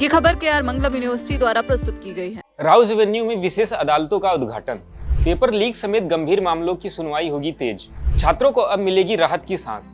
ये खबर केआर मंगलम यूनिवर्सिटी द्वारा प्रस्तुत की गई है। राउज एवेन्यू में विशेष अदालतों का उद्घाटन, पेपर लीक समेत गंभीर मामलों की सुनवाई होगी तेज, छात्रों को अब मिलेगी राहत की सांस।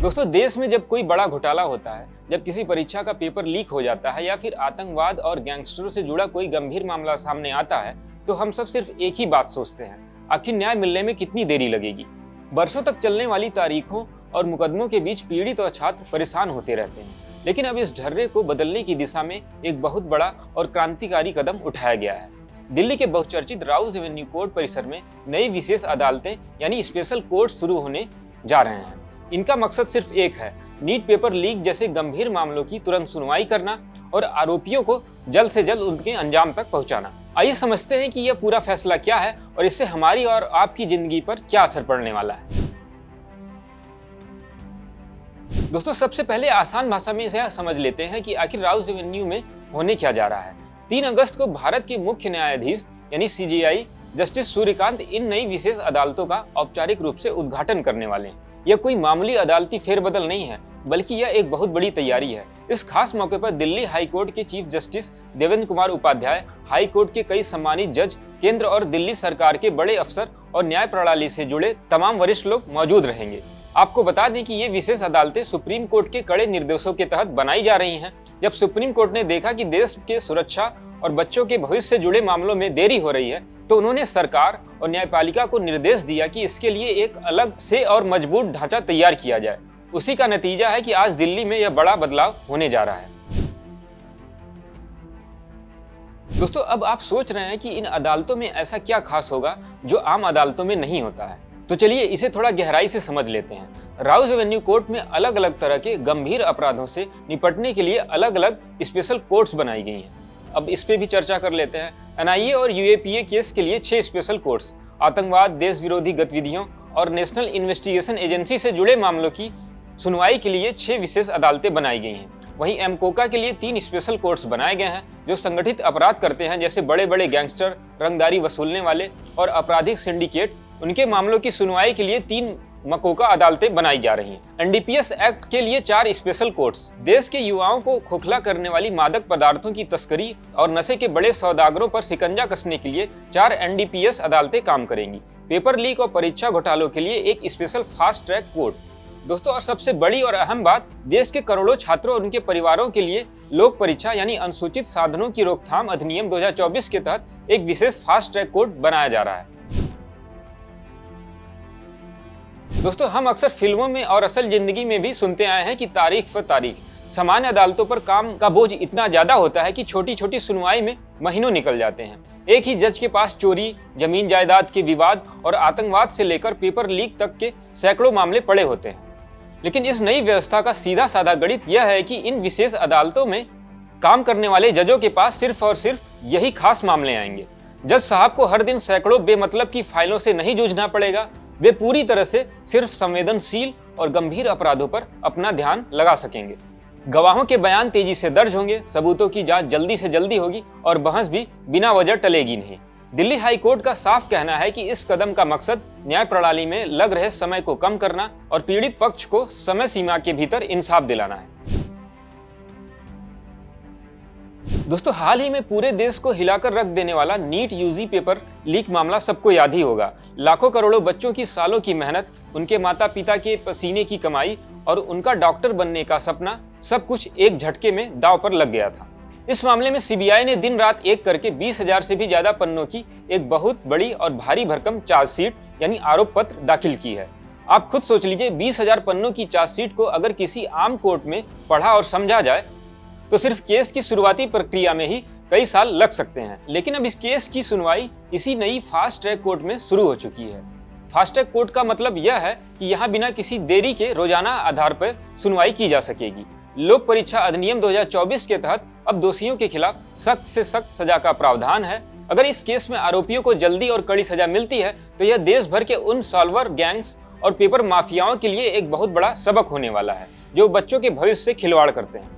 दोस्तों, देश में जब कोई बड़ा घोटाला होता है, जब किसी परीक्षा का पेपर लीक हो जाता है या फिर आतंकवाद और गैंगस्टरों से जुड़ा कोई गंभीर मामला सामने आता है, तो हम सब सिर्फ एक ही बात सोचते हैं, आखिर न्याय मिलने में कितनी देरी लगेगी। बरसों तक चलने वाली तारीखों और मुकदमों के बीच पीड़ित और छात्र परेशान होते रहते हैं। लेकिन अब इस ढर्रे को बदलने की दिशा में एक बहुत बड़ा और क्रांतिकारी कदम उठाया गया है। दिल्ली के बहुचर्चित राउज एवेन्यू कोर्ट परिसर में नई विशेष अदालतें यानी स्पेशल कोर्ट शुरू होने जा रहे हैं। इनका मकसद सिर्फ एक है, नीट पेपर लीक जैसे गंभीर मामलों की तुरंत सुनवाई करना और आरोपियों को जल्द से जल्द उनके अंजाम तक पहुंचाना। आइए समझते हैं कि यह पूरा फैसला क्या है और इससे हमारी और आपकी जिंदगी पर क्या असर पड़ने वाला है। दोस्तों, सबसे पहले आसान भाषा में इसे समझ लेते हैं कि आखिर राउज एवेन्यू में होने क्या जा रहा है। 3 अगस्त को भारत के मुख्य न्यायाधीश यानी CJI जस्टिस सूर्यकांत इन नई विशेष अदालतों का औपचारिक रूप से उद्घाटन करने वाले हैं। यह कोई मामूली अदालती फेरबदल नहीं है, बल्कि यह एक बहुत बड़ी तैयारी है। इस खास मौके पर दिल्ली हाई कोर्ट के chief justice Devendra Kumar Upadhyay, high court के कई सम्मानित जज, केंद्र और दिल्ली सरकार के बड़े अफसर और न्याय प्रणाली से जुड़े तमाम वरिष्ठ लोग मौजूद रहेंगे। आपको बता दें कि ये विशेष अदालतें सुप्रीम कोर्ट के कड़े निर्देशों के तहत बनाई जा रही हैं। जब सुप्रीम कोर्ट ने देखा कि देश के सुरक्षा और बच्चों के भविष्य से जुड़े मामलों में देरी हो रही है, तो उन्होंने सरकार और न्यायपालिका को निर्देश दिया कि इसके लिए एक अलग से और मजबूत ढांचा तैयार किया जाए। उसी का नतीजा है कि आज दिल्ली में यह बड़ा बदलाव होने जा रहा है। दोस्तों, अब आप सोच रहे हैं कि इन अदालतों में ऐसा क्या खास होगा जो आम अदालतों में नहीं होता है। तो चलिए इसे थोड़ा गहराई से समझ लेते हैं। राउज एवेन्यू कोर्ट में अलग अलग तरह के गंभीर अपराधों से निपटने के लिए अलग अलग स्पेशल कोर्ट्स बनाई गई हैं। अब इस पे भी चर्चा कर लेते हैं। NIA और UAPA केस के लिए 6 स्पेशल कोर्ट्स, आतंकवाद, देश विरोधी गतिविधियों और नेशनल इन्वेस्टिगेशन एजेंसी से जुड़े मामलों की सुनवाई के लिए 6 विशेष अदालतें बनाई गई हैं। वहीं MCOCA के लिए 3 स्पेशल कोर्ट्स बनाए गए हैं जो संगठित अपराध करते हैं, जैसे बड़े बड़े गैंगस्टर, रंगदारी वसूलने वाले और आपराधिक सिंडिकेट। उनके मामलों की सुनवाई के लिए 3 MCOCA अदालतें बनाई जा रही हैं। NDPS एक्ट के लिए 4 स्पेशल कोर्ट्स, देश के युवाओं को खोखला करने वाली मादक पदार्थों की तस्करी और नशे के बड़े सौदागरों पर शिकंजा कसने के लिए 4 NDPS अदालतें काम करेंगी। पेपर लीक और परीक्षा घोटालों के लिए एक स्पेशल फास्ट ट्रैक कोर्ट। दोस्तों, और सबसे बड़ी और अहम बात, देश के करोड़ों छात्रों और उनके परिवारों के लिए लोक परीक्षा यानी अनुसूचित साधनों की रोकथाम अधिनियम 2024 के तहत एक विशेष फास्ट ट्रैक कोर्ट बनाया जा रहा है। दोस्तों, हम अक्सर फिल्मों में और असल जिंदगी में भी सुनते आए हैं कि तारीख पर तारीख। सामान्य अदालतों पर काम का बोझ इतना ज्यादा होता है कि छोटी छोटी सुनवाई में महीनों निकल जाते हैं। एक ही जज के पास चोरी, जमीन जायदाद के विवाद और आतंकवाद से लेकर पेपर लीक तक के सैकड़ों मामले पड़े होते हैं। लेकिन इस नई व्यवस्था का सीधा साधा गणित यह है कि इन विशेष अदालतों में काम करने वाले जजों के पास सिर्फ और सिर्फ यही खास मामले आएंगे। जज साहब को हर दिन सैकड़ों बेमतलब की फाइलों से नहीं जूझना पड़ेगा। वे पूरी तरह से सिर्फ संवेदनशील और गंभीर अपराधों पर अपना ध्यान लगा सकेंगे। गवाहों के बयान तेजी से दर्ज होंगे, सबूतों की जांच जल्दी से जल्दी होगी और बहस भी बिना वजह टलेगी नहीं। दिल्ली हाई कोर्ट का साफ कहना है कि इस कदम का मकसद न्याय प्रणाली में लग रहे समय को कम करना और पीड़ित पक्ष को समय सीमा के भीतर इंसाफ दिलाना है। दोस्तों, हाल ही में पूरे देश को हिलाकर रख देने वाला नीट UG पेपर लीक मामला सबको याद ही होगा। लाखों करोड़ों बच्चों की सालों की मेहनत, उनके माता पिता के पसीने की कमाई और उनका डॉक्टर बनने का सपना, सब कुछ एक झटके में दांव पर लग गया था। इस मामले में CBI ने दिन रात एक करके 20,000 से भी ज्यादा पन्नों की एक बहुत बड़ी और भारी भरकम चार्जशीट यानी आरोप पत्र दाखिल की है। आप खुद सोच लीजिए, 20,000 पन्नों की चार्जशीट को अगर किसी आम कोर्ट में पढ़ा और समझा जाए तो सिर्फ केस की शुरुआती प्रक्रिया में ही कई साल लग सकते हैं। लेकिन अब इस केस की सुनवाई इसी नई फास्ट ट्रैक कोर्ट में शुरू हो चुकी है। फास्ट ट्रैक कोर्ट का मतलब यह है कि यहाँ बिना किसी देरी के रोजाना आधार पर सुनवाई की जा सकेगी। लोक परीक्षा अधिनियम 2024 के तहत अब दोषियों के खिलाफ सख्त से सख्त सजा का प्रावधान है। अगर इस केस में आरोपियों को जल्दी और कड़ी सजा मिलती है तो यह देश भर के उन सॉल्वर गैंग्स और पेपर माफियाओं के लिए एक बहुत बड़ा सबक होने वाला है जो बच्चों के भविष्य से खिलवाड़ करते हैं।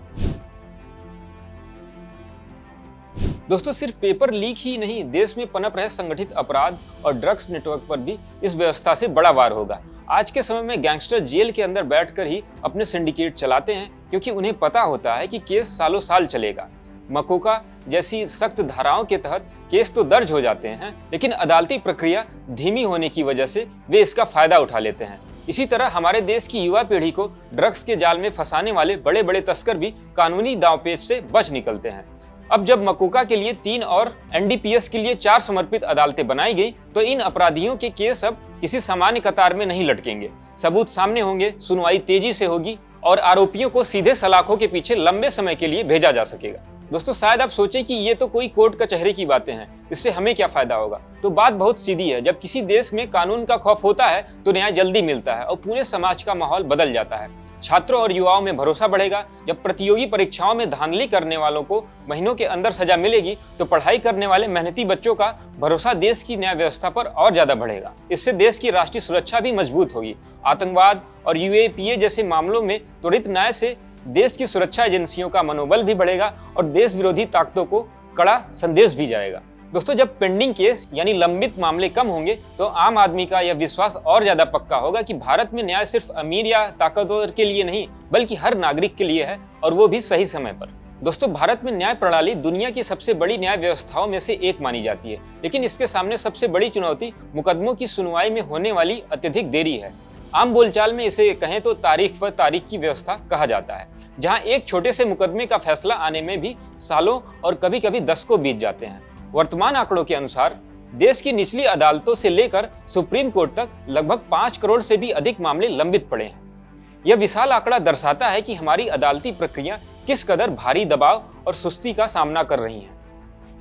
दोस्तों, सिर्फ पेपर लीक ही नहीं, देश में पनप रहे संगठित अपराध और ड्रग्स नेटवर्क पर भी इस व्यवस्था से बड़ा वार होगा। आज के समय में गैंगस्टर जेल के अंदर बैठकर ही अपने सिंडिकेट चलाते हैं, क्योंकि उन्हें पता होता है कि केस सालों साल चलेगा। मकोका जैसी सख्त धाराओं के तहत केस तो दर्ज हो जाते हैं, लेकिन अदालती प्रक्रिया धीमी होने की वजह से वे इसका फायदा उठा लेते हैं। इसी तरह हमारे देश की युवा पीढ़ी को ड्रग्स के जाल में फंसाने वाले बड़े बड़े तस्कर भी कानूनी दांवपेच से बच निकलते हैं। अब जब मकोका के लिए 3 और एनडीपीएस के लिए 4 समर्पित अदालतें बनाई गई, तो इन अपराधियों के केस अब किसी सामान्य कतार में नहीं लटकेंगे। सबूत सामने होंगे, सुनवाई तेजी से होगी और आरोपियों को सीधे सलाखों के पीछे लंबे समय के लिए भेजा जा सकेगा। दोस्तों, शायद आप सोचें कि ये तो कोई कोर्ट कचहरी की बातें हैं, इससे हमें क्या फायदा होगा। तो बात बहुत सीधी है। जब किसी देश में कानून का खौफ होता है तो न्याय जल्दी मिलता है और पूरे समाज का माहौल बदल जाता है। छात्रों और युवाओं में भरोसा बढ़ेगा। जब प्रतियोगी परीक्षाओं में धांधली करने वालों को महीनों के अंदर सजा मिलेगी तो पढ़ाई करने वाले मेहनती बच्चों का भरोसा देश की न्याय व्यवस्था पर और ज्यादा बढ़ेगा। इससे देश की राष्ट्रीय सुरक्षा भी मजबूत होगी। आतंकवाद और यूएपीए जैसे मामलों में त्वरित न्याय से देश की सुरक्षा एजेंसियों का मनोबल भी बढ़ेगा और देश विरोधी ताकतों को कड़ा संदेश भी जाएगा। दोस्तों, जब पेंडिंग केस यानी लंबित मामले कम होंगे तो आम आदमी का यह विश्वास और ज्यादा पक्का होगा कि भारत में न्याय सिर्फ अमीर या ताकतवर के लिए नहीं बल्कि हर नागरिक के लिए है, और वो भी सही समय पर। दोस्तों, भारत में न्याय प्रणाली दुनिया की सबसे बड़ी न्याय व्यवस्थाओं में से एक मानी जाती है, लेकिन इसके सामने सबसे बड़ी चुनौती मुकदमों की सुनवाई में होने वाली अत्यधिक देरी है। आम बोलचाल में इसे कहें तो तारीख व तारीख की व्यवस्था कहा जाता है, जहां एक छोटे से मुकदमे का फैसला आने में भी सालों और कभी कभी दशकों बीत जाते हैं। वर्तमान आंकड़ों के अनुसार देश की निचली अदालतों से लेकर सुप्रीम कोर्ट तक लगभग 5 करोड़ से भी अधिक मामले लंबित पड़े हैं। यह विशाल आंकड़ा दर्शाता है कि हमारी अदालती प्रक्रिया किस कदर भारी दबाव और सुस्ती का सामना कर रही है।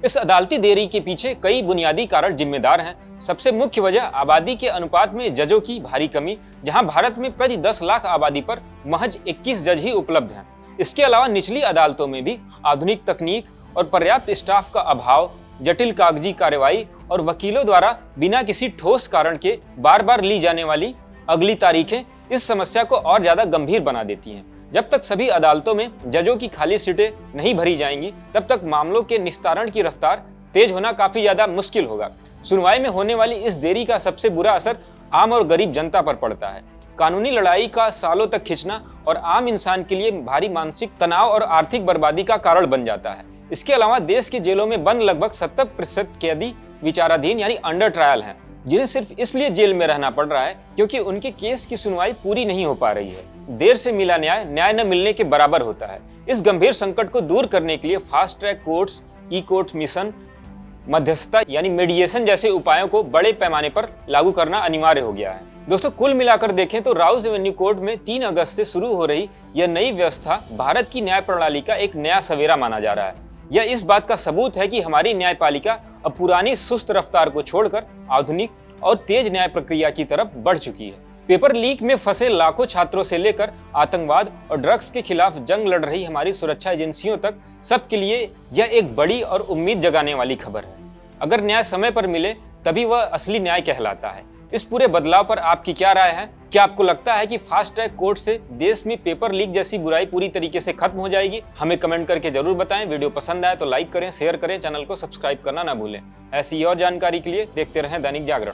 इस अदालती देरी के पीछे कई बुनियादी कारण जिम्मेदार हैं। सबसे मुख्य वजह आबादी के अनुपात में जजों की भारी कमी, जहां भारत में प्रति 10 लाख आबादी पर महज 21 जज ही उपलब्ध हैं। इसके अलावा निचली अदालतों में भी आधुनिक तकनीक और पर्याप्त स्टाफ का अभाव, जटिल कागजी कार्रवाई और वकीलों द्वारा बिना किसी ठोस कारण के बार बार ली जाने वाली अगली तारीखें इस समस्या को और ज्यादा गंभीर बना देती हैं। जब तक सभी अदालतों में जजों की खाली सीटें नहीं भरी जाएंगी, तब तक मामलों के निस्तारण की रफ्तार तेज होना काफी ज्यादा मुश्किल होगा। सुनवाई में होने वाली इस देरी का सबसे बुरा असर आम और गरीब जनता पर पड़ता है। कानूनी लड़ाई का सालों तक खिंचना और आम इंसान के लिए भारी मानसिक तनाव और आर्थिक बर्बादी का कारण बन जाता है। इसके अलावा देश के जेलों में बंद लगभग 70% कैदी विचाराधीन यानी अंडर ट्रायल हैं, जिन्हें सिर्फ इसलिए जेल में रहना पड़ रहा है क्योंकि उनके केस की सुनवाई पूरी नहीं हो पा रही है। देर से मिला न्याय न्याय न मिलने के बराबर होता है। इस गंभीर संकट को दूर करने के लिए फास्ट ट्रैक कोर्ट्स, ई कोर्ट्स मिशन, मध्यस्थता यानी मीडिएशन जैसे उपायों को बड़े पैमाने पर लागू करना अनिवार्य हो गया है। दोस्तों, कुल मिलाकर देखें तो राउज एवेन्यू कोर्ट में 3 अगस्त से शुरू हो रही यह नई व्यवस्था भारत की न्याय प्रणाली का एक नया सवेरा माना जा रहा है। यह इस बात का सबूत है कि हमारी न्यायपालिका अब पुरानी सुस्त रफ्तार को छोड़कर आधुनिक और तेज न्याय प्रक्रिया की तरफ बढ़ चुकी है। पेपर लीक में फंसे लाखों छात्रों से लेकर आतंकवाद और ड्रग्स के खिलाफ जंग लड़ रही हमारी सुरक्षा एजेंसियों तक सबके लिए यह एक बड़ी और उम्मीद जगाने वाली खबर है। अगर न्याय समय पर मिले तभी वह असली न्याय कहलाता है। इस पूरे बदलाव पर आपकी क्या राय है? क्या आपको लगता है कि फास्ट ट्रैक कोर्ट से देश में पेपर लीक जैसी बुराई पूरी तरीके से खत्म हो जाएगी? हमें कमेंट करके जरूर बताएं। वीडियो पसंद आए तो लाइक करें, शेयर करें, चैनल को सब्सक्राइब करना ना भूलें। ऐसी और जानकारी के लिए देखते रहें दैनिक जागरण।